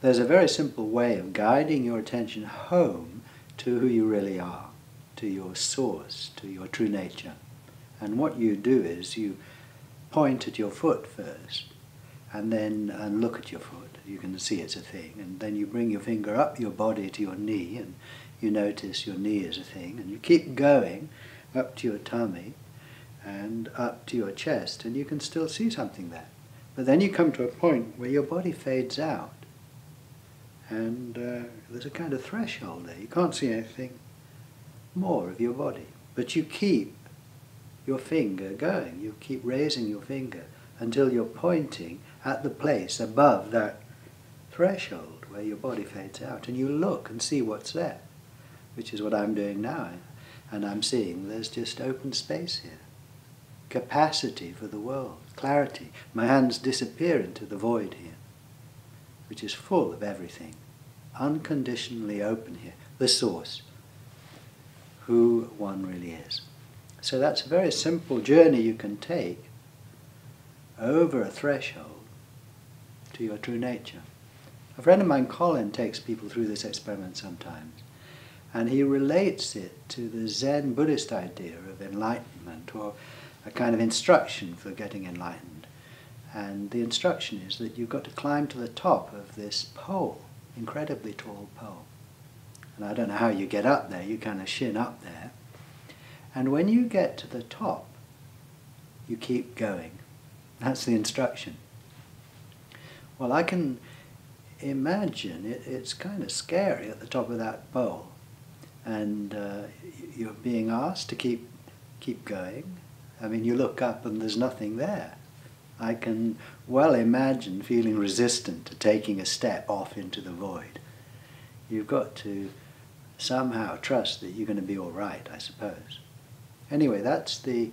there's a very simple way of guiding your attention home to who you really are, to your source, to your true nature. And what you do is you point at your foot first, and then look at your foot. You can see it's a thing. And then you bring your finger up your body to your knee, and you notice your knee is a thing. And you keep going up to your tummy and up to your chest, and you can still see something there. But then you come to a point where your body fades out, and there's a kind of threshold there. You can't see anything more of your body, but you keep your finger going. You keep raising your finger until you're pointing at the place above that threshold where your body fades out, and you look and see what's there, which is what I'm doing now. And I'm seeing there's just open space here, capacity for the world, clarity. My hands disappear into the void here, which is full of everything, unconditionally open here, the source, who one really is. So that's a very simple journey you can take over a threshold to your true nature. A friend of mine, Colin, takes people through this experiment sometimes, and he relates it to the Zen Buddhist idea of enlightenment, or a kind of instruction for getting enlightened. And the instruction is that you've got to climb to the top of this pole, incredibly tall pole. And I don't know how you get up there, you kind of shin up there. And when you get to the top, you keep going. That's the instruction. Well, I can imagine it's kind of scary at the top of that pole. And you're being asked to keep going. I mean, you look up and there's nothing there. I can well imagine feeling resistant to taking a step off into the void. You've got to somehow trust that you're going to be all right, I suppose. Anyway, that's the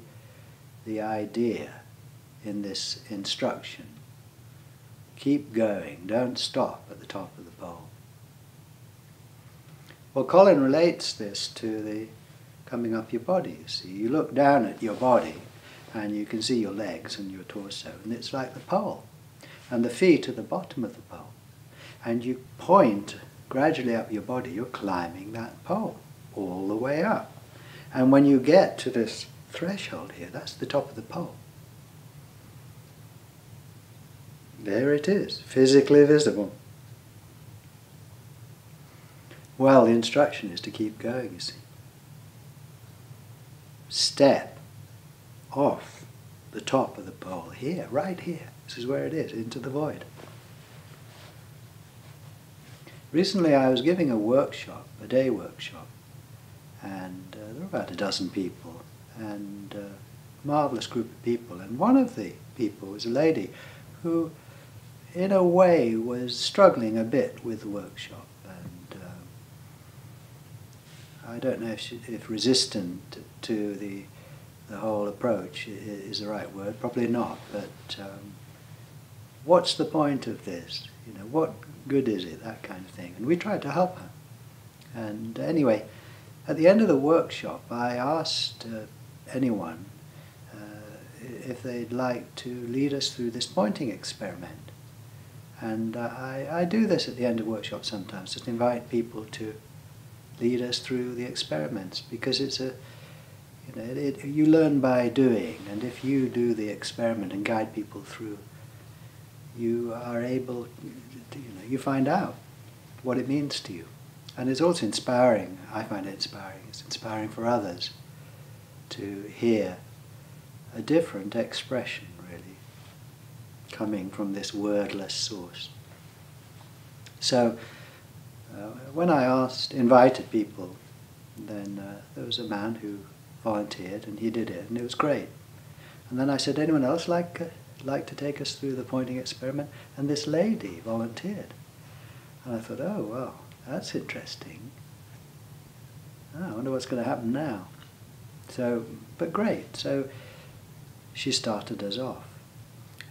idea in this instruction. Keep going, don't stop at the top of the pole. Well, Colin relates this to the coming up your body, you see. You look down at your body and you can see your legs and your torso, and it's like the pole. And the feet are the bottom of the pole. And you point gradually up your body, you're climbing that pole all the way up. And when you get to this threshold here, that's the top of the pole. There it is, physically visible. Well, the instruction is to keep going, you see. Step off the top of the pole here, right here. This is where it is, into the void. Recently I was giving a workshop, a day workshop, and there were about a dozen people, and a marvellous group of people. And one of the people was a lady who, in a way, was struggling a bit with the workshop. And I don't know if resistant to the whole approach is the right word, probably not, but what's the point of this? You know, what good is it, that kind of thing. And we tried to help her. And anyway, at the end of the workshop, I asked anyone if they'd like to lead us through this pointing experiment. And I do this at the end of workshops sometimes, just invite people to lead us through the experiments, because it's a, you know, you learn by doing, and if you do the experiment and guide people through, you are able to, you know, you find out what it means to you. And it's also inspiring. I find it inspiring. It's inspiring for others to hear a different expression, really, coming from this wordless source. So when I invited people, then there was a man who volunteered, and he did it, and it was great. And then I said, anyone else like to take us through the pointing experiment? And this lady volunteered. And I thought, oh, well, that's interesting. Oh, I wonder what's going to happen now. So, but great. So she started us off,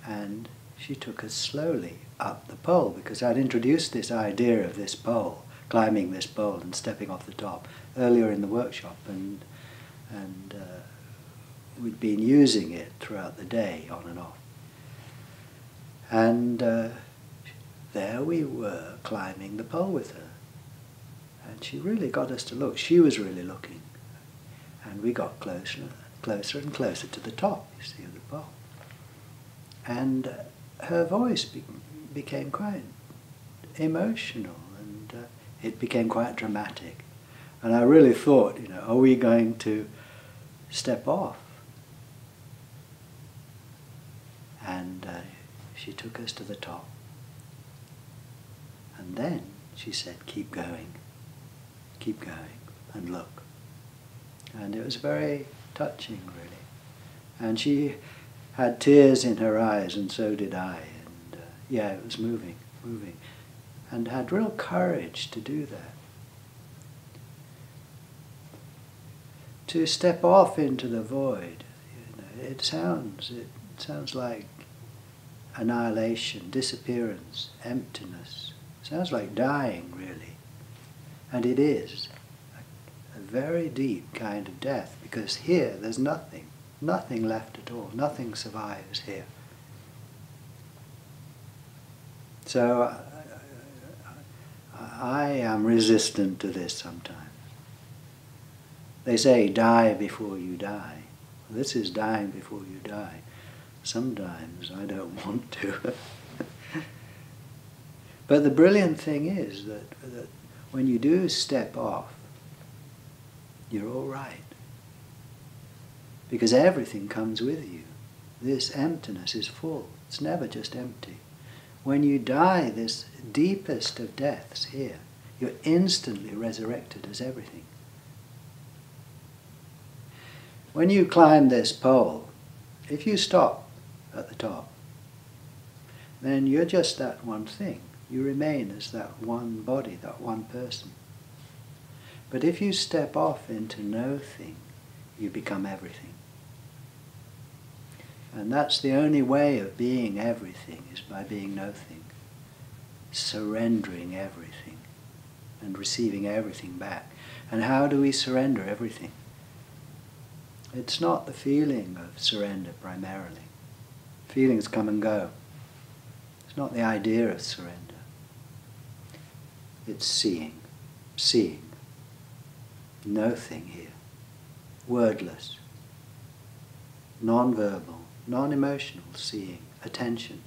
and she took us slowly up the pole, because I'd introduced this idea of this pole, climbing this pole and stepping off the top earlier in the workshop, and we'd been using it throughout the day, on and off. And there we were climbing the pole with her. And she really got us to look. She was really looking. And we got closer and closer to the top, you see, of the pole. And her voice became quite emotional, and it became quite dramatic. And I really thought, are we going to step off? And she took us to the top. And then she said, keep going, and look. And it was very touching, really. And she had tears in her eyes, and so did I. And it was moving, and had real courage to do that. To step off into the void, it sounds like annihilation, disappearance, emptiness. It sounds like dying, really. And it is a very deep kind of death, because here there's nothing left at all, nothing survives here. So I am resistant to this sometimes. They say, die before you die. Well, this is dying before you die. Sometimes I don't want to. But the brilliant thing is that when you do step off, you're all right. Because everything comes with you. This emptiness is full. It's never just empty. When you die, this deepest of deaths here, you're instantly resurrected as everything. When you climb this pole, if you stop at the top, then you're just that one thing. You remain as that one body, that one person. But if you step off into no thing, you become everything. And that's the only way of being everything, is by being nothing. Surrendering everything and receiving everything back. And how do we surrender everything? It's not the feeling of surrender primarily. Feelings come and go. It's not the idea of surrender. It's seeing. No thing here. Wordless. Non-verbal. Non-emotional seeing, attention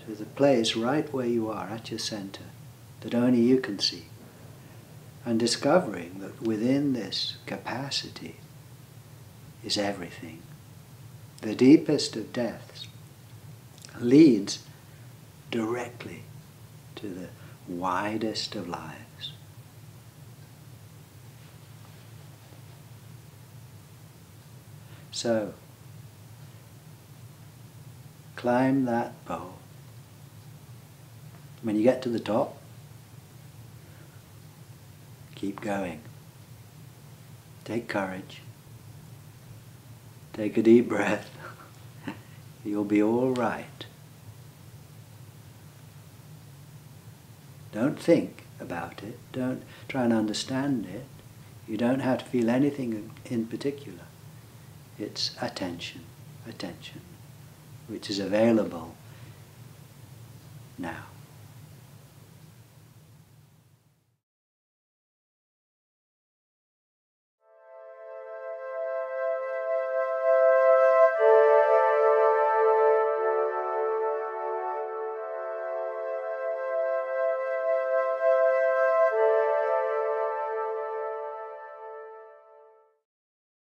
to the place right where you are, at your center, that only you can see. And discovering that within this capacity is everything. The deepest of deaths leads directly to the widest of lives. So, climb that pole. When you get to the top, keep going. Take courage. Take a deep breath. You'll be all right. Don't think about it. Don't try and understand it. You don't have to feel anything in particular. It's attention, which is available now.